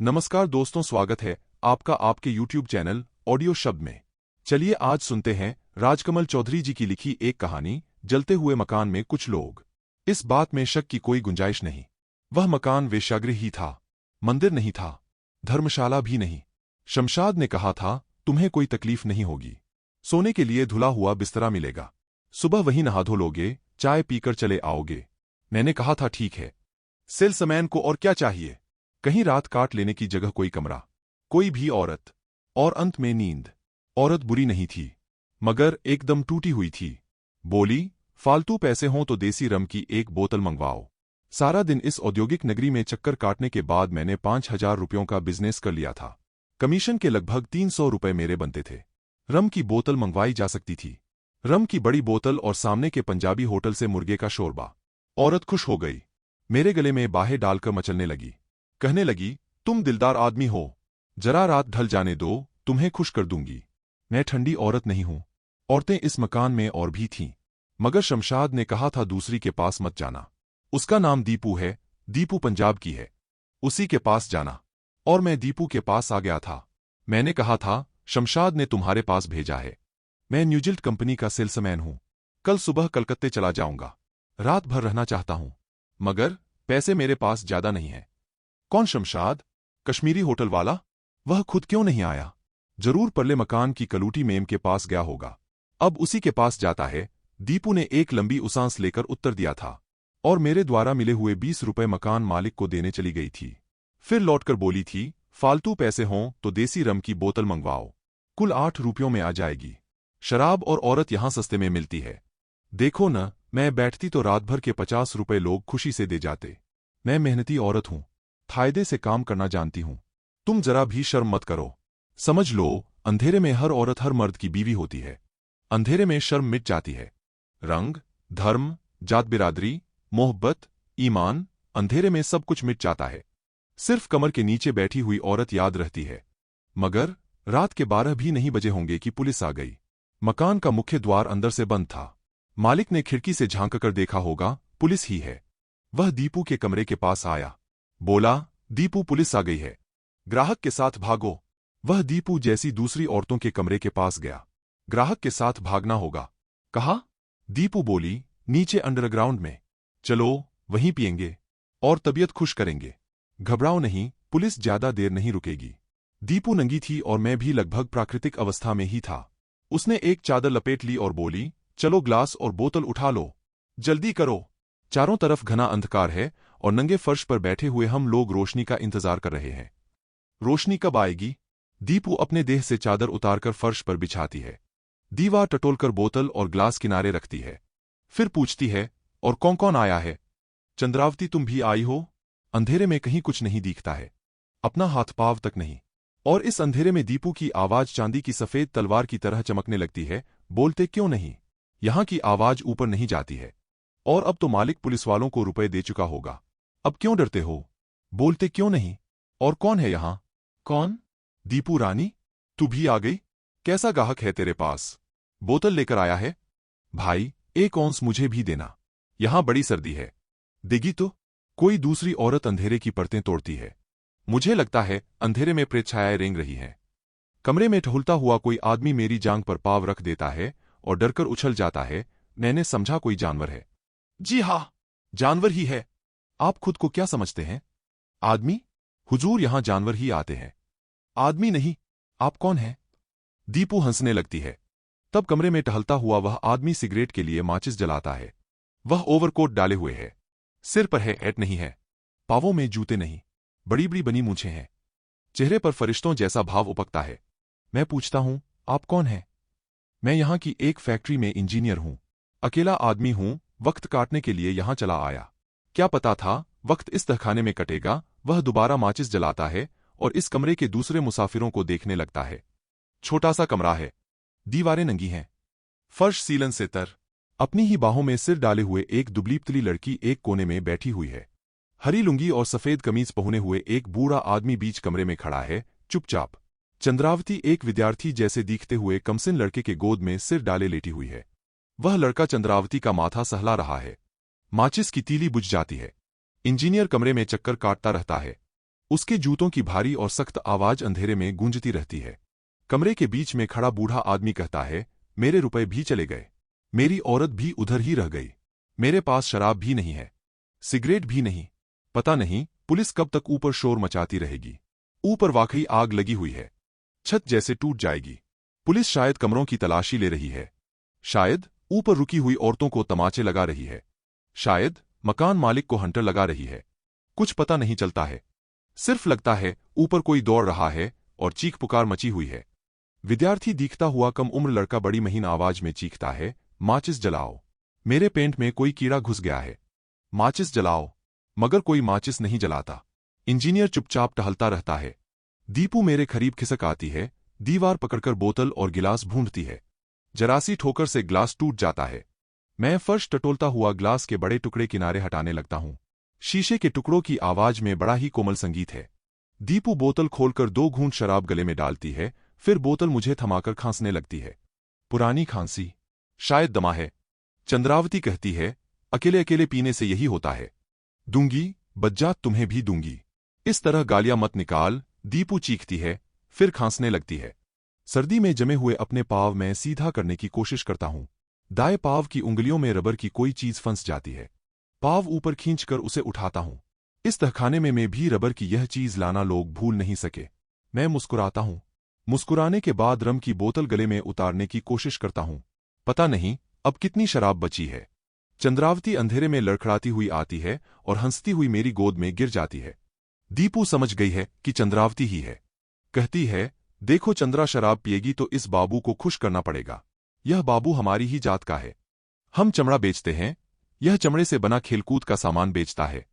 नमस्कार दोस्तों, स्वागत है आपका आपके YouTube चैनल ऑडियो शब्द में। चलिए आज सुनते हैं राजकमल चौधरी जी की लिखी एक कहानी, जलते हुए मकान में कुछ लोग। इस बात में शक की कोई गुंजाइश नहीं। वह मकान वेश्यागृह ही था, मंदिर नहीं था, धर्मशाला भी नहीं। शमशाद ने कहा था, तुम्हें कोई तकलीफ नहीं होगी, सोने के लिए धुला हुआ बिस्तरा मिलेगा, सुबह वहीं नहा धो लोगे, चाय पीकर चले आओगे। मैंने कहा था ठीक है, सेल्समैन को और क्या चाहिए। कहीं रात काट लेने की जगह कोई कमरा, कोई भी औरत, और अंत में नींद। औरत बुरी नहीं थी, मगर एकदम टूटी हुई थी। बोली, फालतू पैसे हों तो देसी रम की एक बोतल मंगवाओ। सारा दिन इस औद्योगिक नगरी में चक्कर काटने के बाद मैंने 5,000 रुपयों का बिजनेस कर लिया था। कमीशन के लगभग 300 रुपए मेरे बनते थे। रम की बोतल मंगवाई जा सकती थी, रम की बड़ी बोतल और सामने के पंजाबी होटल से मुर्गे का शोरबा। औरत खुश हो गई, मेरे गले में बाहें डालकर मचलने लगी। कहने लगी, तुम दिलदार आदमी हो, जरा रात ढल जाने दो, तुम्हें खुश कर दूंगी। मैं ठंडी औरत नहीं हूं। औरतें इस मकान में और भी थीं, मगर शमशाद ने कहा था दूसरी के पास मत जाना। उसका नाम दीपू है, दीपू पंजाब की है, उसी के पास जाना। और मैं दीपू के पास आ गया था। मैंने कहा था, शमशाद ने तुम्हारे पास भेजा है। मैं न्यूजिल्ड कंपनी का सेल्समैन हूं, कल सुबह कलकत्ते चला जाऊंगा, रात भर रहना चाहता हूं, मगर पैसे मेरे पास ज्यादा नहीं है। कौन शमशाद? कश्मीरी होटल वाला? वह खुद क्यों नहीं आया? जरूर परले मकान की कलूटी मेम के पास गया होगा, अब उसी के पास जाता है। दीपू ने एक लंबी उसांस लेकर उत्तर दिया था, और मेरे द्वारा मिले हुए 20 रुपए मकान मालिक को देने चली गई थी। फिर लौटकर बोली थी, फालतू पैसे हों तो देसी रम की बोतल मंगवाओ, कुल 8 रुपयों में आ जाएगी। शराब और औरत यहां सस्ते में मिलती है। देखो न, मैं बैठती तो रात भर के 50 रुपए लोग खुशी से दे जाते। मैं मेहनती औरत हूं, फायदे से काम करना जानती हूं। तुम जरा भी शर्म मत करो। समझ लो, अंधेरे में हर औरत हर मर्द की बीवी होती है। अंधेरे में शर्म मिट जाती है। रंग, धर्म, जात बिरादरी, मोहब्बत, ईमान, अंधेरे में सब कुछ मिट जाता है। सिर्फ कमर के नीचे बैठी हुई औरत याद रहती है। मगर रात के 12 भी नहीं बजे होंगे कि पुलिस आ गई। मकान का मुख्य द्वार अंदर से बंद था। मालिक ने खिड़की से झांक कर देखा होगा, पुलिस ही है। वह दीपू के कमरे के पास आया, बोला, दीपू पुलिस आ गई है, ग्राहक के साथ भागो। वह दीपू जैसी दूसरी औरतों के कमरे के पास गया। ग्राहक के साथ भागना होगा, कहा। दीपू बोली, नीचे अंडरग्राउंड में चलो, वहीं पिएंगे और तबीयत खुश करेंगे। घबराओ नहीं, पुलिस ज्यादा देर नहीं रुकेगी। दीपू नंगी थी और मैं भी लगभग प्राकृतिक अवस्था में ही था। उसने एक चादर लपेट ली और बोली, चलो ग्लास और बोतल उठा लो, जल्दी करो। चारों तरफ घना अंधकार है और नंगे फर्श पर बैठे हुए हम लोग रोशनी का इंतजार कर रहे हैं। रोशनी कब आएगी? दीपू अपने देह से चादर उतारकर फर्श पर बिछाती है, दीवार टटोलकर बोतल और ग्लास किनारे रखती है। फिर पूछती है, और कौन कौन आया है? चंद्रावती, तुम भी आई हो? अंधेरे में कहीं कुछ नहीं दिखता है, अपना हाथ पाव तक नहीं। और इस अंधेरे में दीपू की आवाज चांदी की सफेद तलवार की तरह चमकने लगती है। बोलते क्यों नहीं? यहां की आवाज ऊपर नहीं जाती है। और अब तो मालिक पुलिस वालों को रुपए दे चुका होगा, अब क्यों डरते हो? बोलते क्यों नहीं? और कौन है यहां? कौन? दीपू रानी, तू भी आ गई? कैसा गाहक है तेरे पास? बोतल लेकर आया है? भाई, एक औंस मुझे भी देना, यहां बड़ी सर्दी है। देगी तो? कोई दूसरी औरत अंधेरे की परतें तोड़ती है। मुझे लगता है अंधेरे में प्रेतछायाएं रेंग रही हैं। कमरे में टहलता हुआ कोई आदमी मेरी जांघ पर पाव रख देता है और डरकर उछल जाता है। मैंने समझा कोई जानवर है। जी हां, जानवर ही है। आप खुद को क्या समझते हैं? आदमी? हुजूर, यहां जानवर ही आते हैं, आदमी नहीं। आप कौन हैं? दीपू हंसने लगती है। तब कमरे में टहलता हुआ वह आदमी सिगरेट के लिए माचिस जलाता है। वह ओवरकोट डाले हुए है, सिर पर है हैट नहीं है, पावों में जूते नहीं, बड़ी बड़ी बनी मूंछें हैं, चेहरे पर फरिश्तों जैसा भाव उपकता है। मैं पूछता हूं, आप कौन हैं? मैं यहां की एक फैक्ट्री में इंजीनियर हूं, अकेला आदमी हूं, वक्त काटने के लिए यहां चला आया। क्या पता था वक्त इस तहखाने में कटेगा। वह दोबारा माचिस जलाता है और इस कमरे के दूसरे मुसाफिरों को देखने लगता है। छोटा सा कमरा है, दीवारें नंगी हैं, फर्श सीलन से तर। अपनी ही बाहों में सिर डाले हुए एक दुबली पतली लड़की एक कोने में बैठी हुई है। हरी लुंगी और सफेद कमीज पहने हुए एक बूढ़ा आदमी बीच कमरे में खड़ा है, चुपचाप। चंद्रावती एक विद्यार्थी जैसे दिखते हुए कमसिन लड़के के गोद में सिर डाले लेटी हुई है। वह लड़का चंद्रावती का माथा सहला रहा है। माचिस की तीली बुझ जाती है। इंजीनियर कमरे में चक्कर काटता रहता है। उसके जूतों की भारी और सख्त आवाज अंधेरे में गूंजती रहती है। कमरे के बीच में खड़ा बूढ़ा आदमी कहता है, मेरे रुपए भी चले गए। मेरी औरत भी उधर ही रह गई। मेरे पास शराब भी नहीं है, सिगरेट भी नहीं। पता नहीं पुलिस कब तक ऊपर शोर मचाती रहेगी। ऊपर वाकई आग लगी हुई है, छत जैसे टूट जाएगी। पुलिस शायद कमरों की तलाशी ले रही है, शायद ऊपर रुकी हुई औरतों को तमाचे लगा रही है, शायद मकान मालिक को हंटर लगा रही है। कुछ पता नहीं चलता है, सिर्फ लगता है ऊपर कोई दौड़ रहा है और चीख पुकार मची हुई है। विद्यार्थी दिखता हुआ कम उम्र लड़का बड़ी महीन आवाज में चीखता है, माचिस जलाओ, मेरे पेंट में कोई कीड़ा घुस गया है, माचिस जलाओ। मगर कोई माचिस नहीं जलाता। इंजीनियर चुपचाप टहलता रहता है। दीपू मेरे करीब खिसक आती है, दीवार पकड़कर बोतल और गिलास भूंडती है। जरासी ठोकर से ग्लास टूट जाता है। मैं फर्श टटोलता हुआ ग्लास के बड़े टुकड़े किनारे हटाने लगता हूं। शीशे के टुकड़ों की आवाज में बड़ा ही कोमल संगीत है। दीपू बोतल खोलकर 2 घूंट शराब गले में डालती है, फिर बोतल मुझे थमाकर खांसने लगती है। पुरानी खांसी, शायद दमा है। चंद्रावती कहती है, अकेले अकेले पीने से यही होता है। दूंगी, बज्जा, तुम्हें भी दूंगी। इस तरह गालियां मत निकाल, दीपू चीखती है, फिर खांसने लगती है। सर्दी में जमे हुए अपने पाँव मैं सीधा करने की कोशिश करता हूं। दाएं पाँव की उंगलियों में रबर की कोई चीज फंस जाती है। पाँव ऊपर खींचकर उसे उठाता हूं। इस तहखाने में भी रबर की यह चीज लाना लोग भूल नहीं सके। मैं मुस्कुराता हूं। मुस्कुराने के बाद रम की बोतल गले में उतारने की कोशिश करता हूं। पता नहीं अब कितनी शराब बची है। चंद्रावती अंधेरे में लड़खड़ाती हुई आती है और हंसती हुई मेरी गोद में गिर जाती है। दीपू समझ गई है कि चंद्रावती ही है। कहती है, देखो चंद्रा शराब पिएगी तो इस बाबू को खुश करना पड़ेगा। यह बाबू हमारी ही जात का है। हम चमड़ा बेचते हैं, यह चमड़े से बना खेलकूद का सामान बेचता है।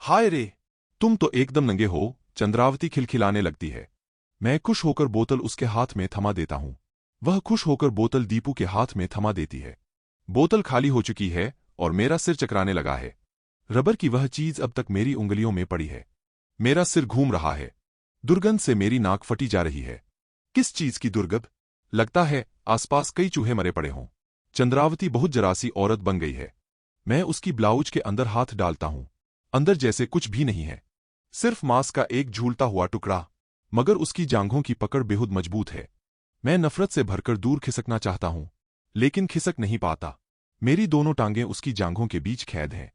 हाय रे, तुम तो एकदम नंगे हो। चंद्रावती खिलखिलाने लगती है। मैं खुश होकर बोतल उसके हाथ में थमा देता हूं। वह खुश होकर बोतल दीपू के हाथ में थमा देती है। बोतल खाली हो चुकी है और मेरा सिर चकराने लगा है। रबर की वह चीज अब तक मेरी उंगलियों में पड़ी है। मेरा सिर घूम रहा है। दुर्गंध से मेरी नाक फटी जा रही है। किस चीज की दुर्गंध? लगता है आसपास कई चूहे मरे पड़े हों। चंद्रावती बहुत जरासी औरत बन गई है। मैं उसकी ब्लाउज के अंदर हाथ डालता हूं। अंदर जैसे कुछ भी नहीं है, सिर्फ मांस का एक झूलता हुआ टुकड़ा। मगर उसकी जांघों की पकड़ बेहद मजबूत है। मैं नफरत से भरकर दूर खिसकना चाहता हूं, लेकिन खिसक नहीं पाता। मेरी दोनों टांगें उसकी जांघों के बीच कैद हैं।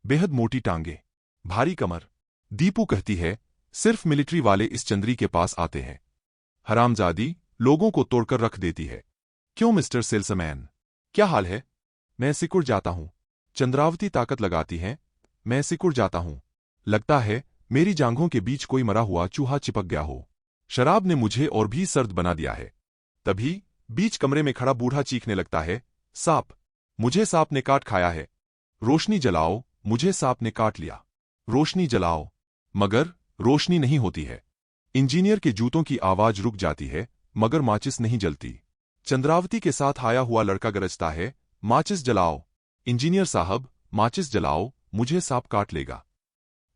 बेहद मोटी टांगें, भारी कमर। दीपू कहती है, सिर्फ मिलिट्री वाले इस चंद्री के पास आते हैं। हरामजादी, लोगों को तोड़कर रख देती है। क्यों मिस्टर सेल्समैन, क्या हाल है? मैं सिकुड़ जाता हूं। चंद्रावती ताकत लगाती है। मैं सिकुड़ जाता हूं। लगता है मेरी जांघों के बीच कोई मरा हुआ चूहा चिपक गया हो। शराब ने मुझे और भी सर्द बना दिया है। तभी बीच कमरे में खड़ा बूढ़ा चीखने लगता है, सांप, मुझे सांप ने काट खाया है। रोशनी जलाओ, मुझे सांप ने काट लिया। रोशनी जलाओ। मगर रोशनी नहीं होती है। इंजीनियर के जूतों की आवाज रुक जाती है, मगर माचिस नहीं जलती। चंद्रावती के साथ आया हुआ लड़का गरजता है, माचिस जलाओ। इंजीनियर साहब, माचिस जलाओ, मुझे सांप काट लेगा।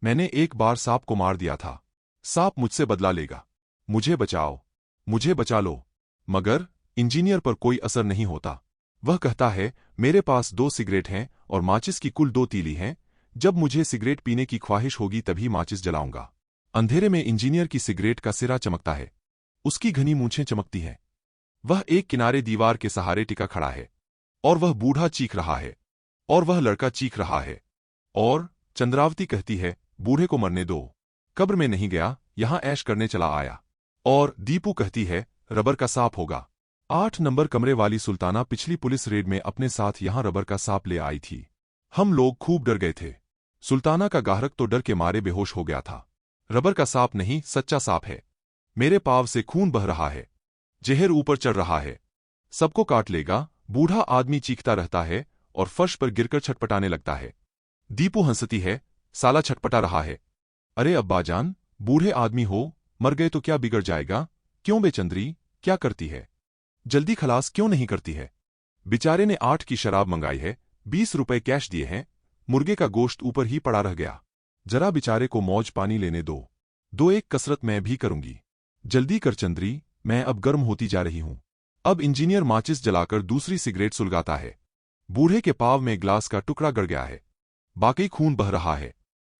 मैंने एक बार सांप को मार दिया था। सांप मुझसे बदला लेगा। मुझे बचाओ, मुझे बचा लो। मगर इंजीनियर पर कोई असर नहीं होता। वह कहता है, मेरे पास 2 सिगरेट हैं और माचिस की कुल 2 तीली हैं। जब मुझे सिगरेट पीने की ख्वाहिश होगी तभी माचिस जलाऊंगा। अंधेरे में इंजीनियर की सिगरेट का सिरा चमकता है। उसकी घनी मूंछें चमकती हैं। वह एक किनारे दीवार के सहारे टिका खड़ा है। और वह बूढ़ा चीख रहा है। और वह लड़का चीख रहा है। और चंद्रावती कहती है, बूढ़े को मरने दो। कब्र में नहीं गया, यहां ऐश करने चला आया। और दीपू कहती है, रबर का सांप होगा। 8 नंबर कमरे वाली सुल्ताना पिछली पुलिस रेड में अपने साथ यहां रबर का सांप ले आई थी। हम लोग खूब डर गए थे। सुल्ताना का गाहक तो डर के मारे बेहोश हो गया था। रबर का सांप नहीं, सच्चा सांप है। मेरे पांव से खून बह रहा है। जहर ऊपर चढ़ रहा है। सबको काट लेगा। बूढ़ा आदमी चीखता रहता है और फर्श पर गिरकर छटपटाने लगता है। दीपू हंसती है, साला छटपटा रहा है। अरे अब्बाजान, बूढ़े आदमी हो, मर गए तो क्या बिगड़ जाएगा? क्यों बेचंद्री, क्या करती है? जल्दी खलास क्यों नहीं करती है? बेचारे ने 8 की शराब मंगाई है, 20 रुपए कैश दिए हैं। मुर्गे का गोश्त ऊपर ही पड़ा रह गया। जरा बेचारे को मौज पानी लेने दो एक कसरत मैं भी करूंगी। जल्दी कर चंद्री, मैं अब गर्म होती जा रही हूं। अब इंजीनियर माचिस जलाकर दूसरी सिगरेट सुलगाता है। बूढ़े के पाव में ग्लास का टुकड़ा गड़ गया है। बाकी खून बह रहा है।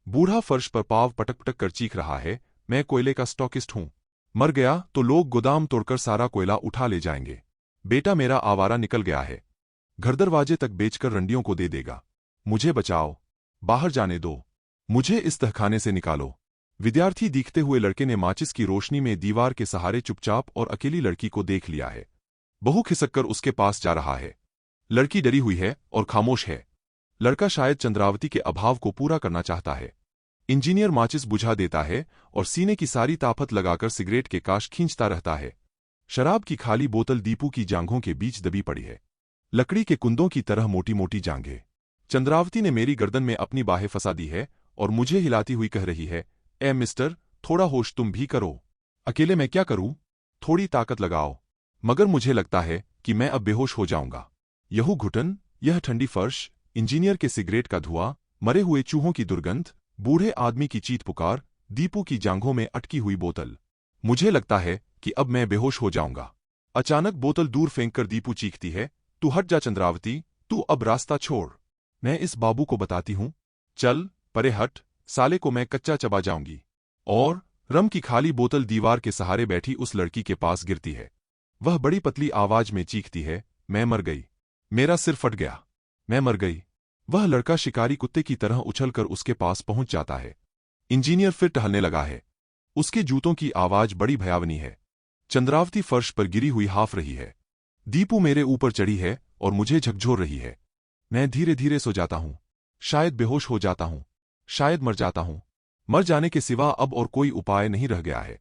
बूढ़ा फर्श पर पाँव पटक पटक कर चीख रहा है, मैं कोयले का स्टॉकिस्ट हूं। मर गया तो लोग गोदाम तोड़कर सारा कोयला उठा ले जाएंगे। बेटा मेरा आवारा निकल गया है, घर दरवाजे तक बेचकर रंडियों को दे देगा। मुझे बचाओ, बाहर जाने दो, मुझे इस तहखाने से निकालो। विद्यार्थी दिखते हुए लड़के ने माचिस की रोशनी में दीवार के सहारे चुपचाप और अकेली लड़की को देख लिया है। बहू खिसककर उसके पास जा रहा है। लड़की डरी हुई है और खामोश है। लड़का शायद चंद्रावती के अभाव को पूरा करना चाहता है। इंजीनियर माचिस बुझा देता है और सीने की सारी ताकत लगाकर सिगरेट के काश खींचता रहता है। शराब की खाली बोतल दीपू की जांघों के बीच दबी पड़ी है, लकड़ी के कुंदों की तरह मोटी मोटी जांघें। चंद्रावती ने मेरी गर्दन में अपनी बाहें फंसा दी है और मुझे हिलाती हुई कह रही है, ए मिस्टर, थोड़ा होश तुम भी करो। अकेले मैं क्या करूं? थोड़ी ताकत लगाओ। मगर मुझे लगता है कि मैं अब बेहोश हो जाऊंगा। यह घुटन, यह ठंडी फर्श, इंजीनियर के सिगरेट का धुआं, मरे हुए चूहों की दुर्गंध, बूढ़े आदमी की चीत पुकार, दीपू की जांघों में अटकी हुई बोतल। मुझे लगता है कि अब मैं बेहोश हो जाऊंगा। अचानक बोतल दूर फेंककर दीपू चीखती है, तू हट जा चंद्रावती, तू अब रास्ता छोड़। मैं इस बाबू को बताती हूं, चल परे हट, साले को मैं कच्चा चबा जाऊंगी। और रम की खाली बोतल दीवार के सहारे बैठी उस लड़की के पास गिरती है। वह बड़ी पतली आवाज में चीखती है, मैं मर गई, मेरा सिर फट गया, मैं मर गई। वह लड़का शिकारी कुत्ते की तरह उछलकर उसके पास पहुंच जाता है। इंजीनियर फिर टहलने लगा है। उसके जूतों की आवाज बड़ी भयावनी है। चंद्रावती फर्श पर गिरी हुई हाफ रही है। दीपू मेरे ऊपर चढ़ी है और मुझे झकझोर रही है। मैं धीरे धीरे सो जाता हूं, शायद बेहोश हो जाता हूं, शायद मर जाता हूं। मर जाने के सिवा अब और कोई उपाय नहीं रह गया है।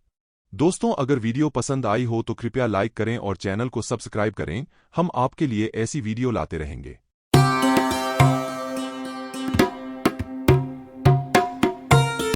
दोस्तों, अगर वीडियो पसंद आई हो तो कृपया लाइक करें और चैनल को सब्सक्राइब करें। हम आपके लिए ऐसी वीडियो लाते रहेंगे।